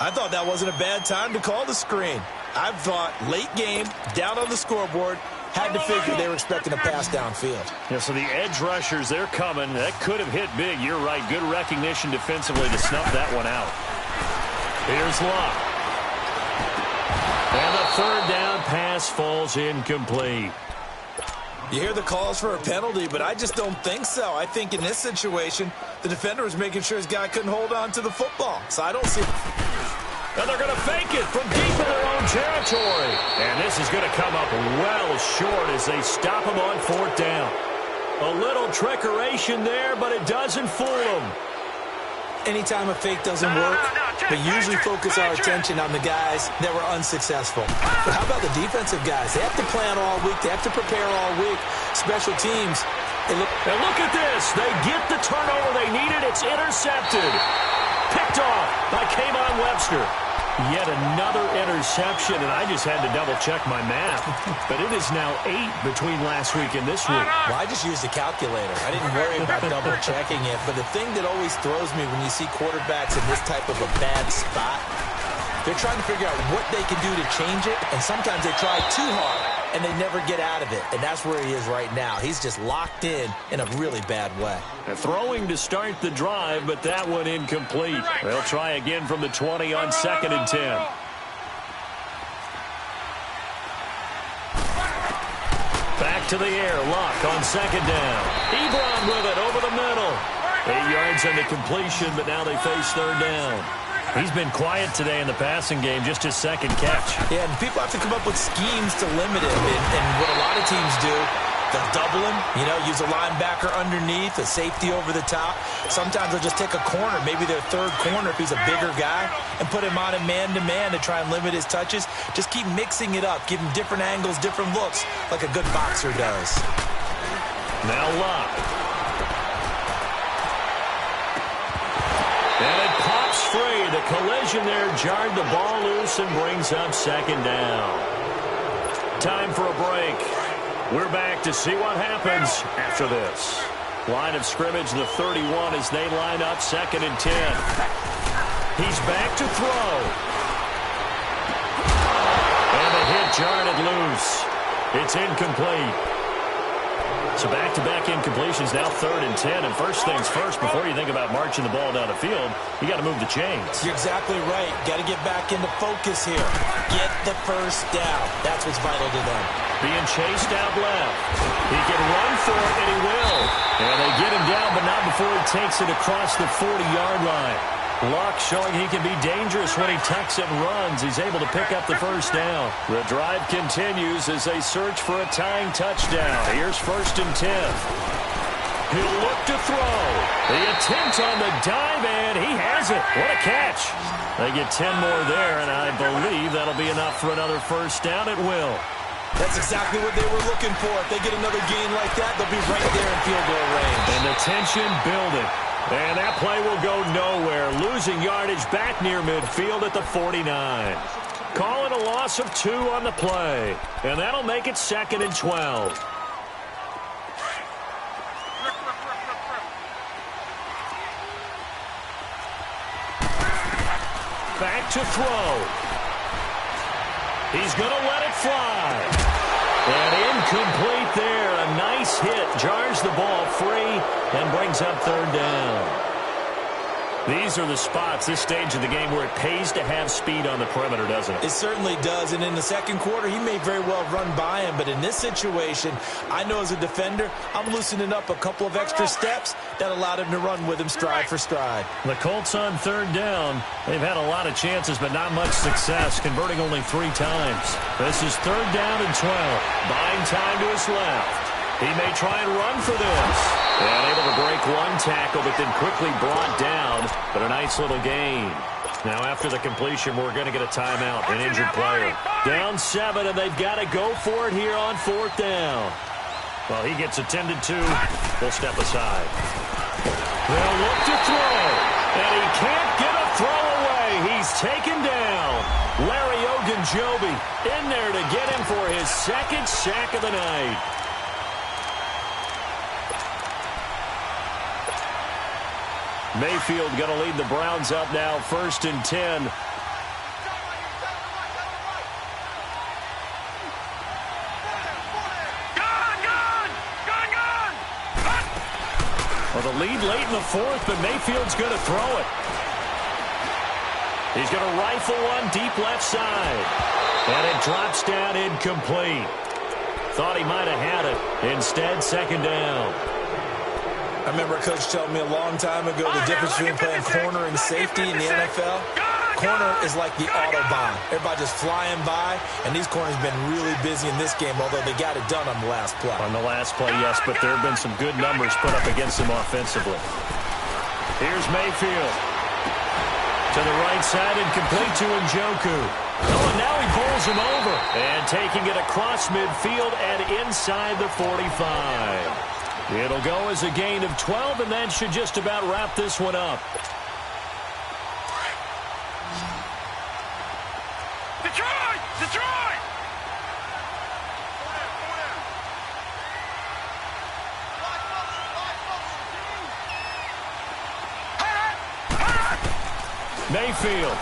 I thought that wasn't a bad time to call the screen. I thought late game, down on the scoreboard, had to figure they were expecting a pass downfield. Yeah, so the edge rushers, they're coming. That could have hit big. You're right. Good recognition defensively to snuff that one out. Here's Locke. And the 3rd down pass falls incomplete. You hear the calls for a penalty, but I just don't think so. I think in this situation, the defender was making sure his guy couldn't hold on to the football. So I don't see... And they're going to fake it from deep in their own territory. And this is going to come up well short as they stop him on 4th down. A little trickeration there, but it doesn't fool them. Anytime a fake doesn't work, we usually focus our attention on the guys that were unsuccessful. But how about the defensive guys? They have to plan all week. They have to prepare all week. Special teams. And look at this. They get the turnover they needed. It's intercepted. Picked off by Kayvon Webster. Yet another interception, and I just had to double-check my math. But it is now 8 between last week and this week. Well, I just used a calculator. I didn't worry about double-checking it. But the thing that always throws me when you see quarterbacks in this type of a bad spot, they're trying to figure out what they can do to change it, and sometimes they try too hard, and they never get out of it. And that's where he is right now. He's just locked in a really bad way. Throwing to start the drive, but that one incomplete. They'll try again from the 20 on 2nd and 10. Back to the air. Luck on 2nd down. Ebron with it over the middle. 8 yards on the completion, but now they face 3rd down. He's been quiet today in the passing game, just his 2nd catch. Yeah, and people have to come up with schemes to limit him. And what a lot of teams do, they'll double him, use a linebacker underneath, a safety over the top. Sometimes they'll just take a corner, maybe their 3rd corner if he's a bigger guy, and put him on a man-to-man to try and limit his touches. Just keep mixing it up, give him different angles, different looks, like a good boxer does. Now Luck. And it pops free. The collision there jarred the ball loose and brings up 2nd down. Time for a break. We're back to see what happens after this. Line of scrimmage, the 31 as they line up 2nd and 10. He's back to throw. And the hit jarred it loose. It's incomplete. So back-to-back incompletions, now 3rd and 10. And first things first, before you think about marching the ball down the field, you got to move the chains. You're exactly right. Got to get back into focus here. Get the first down. That's what's vital to them. Being chased out left. He can run for it, and he will. And they get him down, but not before he takes it across the 40-yard line. Luck showing he can be dangerous when he tucks and runs. He's able to pick up the first down. The drive continues as they search for a tying touchdown. Here's 1st and 10. He'll look to throw. The attempt on the dive, and he has it. What a catch. They get 10 more there, and I believe that'll be enough for another first down. It will. That's exactly what they were looking for. If they get another gain like that, they'll be right there in field goal range. And the tension building. And that play will go nowhere. Losing yardage back near midfield at the 49. Call it a loss of 2 on the play. And that'll make it 2nd and 12. Back to throw. He's going to let it fly. And incomplete there. A nice hit. Jars the ball free and brings up 3rd down. These are the spots, this stage of the game, where it pays to have speed on the perimeter, doesn't it? It certainly does. And in the 2nd quarter, he may very well run by him. But in this situation, I know as a defender, I'm loosening up a couple of extra steps that allowed him to run with him stride for stride. The Colts on 3rd down. They've had a lot of chances, but not much success, converting only 3 times. This is 3rd down and 12. Buying time to his left. He may try and run for this. And able to break 1 tackle, but then quickly brought down. But a nice little gain. Now after the completion, we're going to get a timeout, an injured player. Down 7, and they've got to go for it here on 4th down. Well, he gets attended to. They'll step aside. They'll look to throw. And he can't get a throw away. He's taken down. Larry Ogunjobi in there to get him for his 2nd sack of the night. Mayfield going to lead the Browns up now, 1st and 10. Well, the lead late in the 4th, but Mayfield's going to throw it. He's going to rifle one deep left side. And it drops down incomplete. Thought he might have had it. Instead, 2nd down. I remember a coach telling me a long time ago the difference between playing corner and safety in the NFL. Corner is like the Autobahn. Everybody just flying by, and these corners have been really busy in this game, although they got it done on the last play. On the last play, yes, but there have been some good numbers put up against them offensively. Here's Mayfield. To the right side and complete to Njoku. Oh, and now he pulls him over. And taking it across midfield and inside the 45. It'll go as a gain of 12, and that should just about wrap this one up. Detroit! Detroit! Mayfield.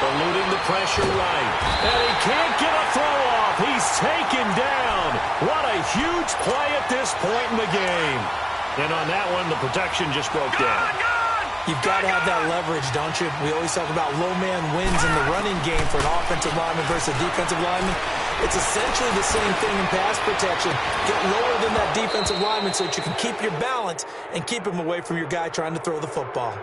Eluding the pressure right. And he can't get a throw off. He's taken down. What a huge play at this point in the game. And on that one, the protection just broke down. You've got to have that leverage, don't you? We always talk about low man wins in the running game for an offensive lineman versus a defensive lineman. It's essentially the same thing in pass protection. Get lower than that defensive lineman so that you can keep your balance and keep him away from your guy trying to throw the football.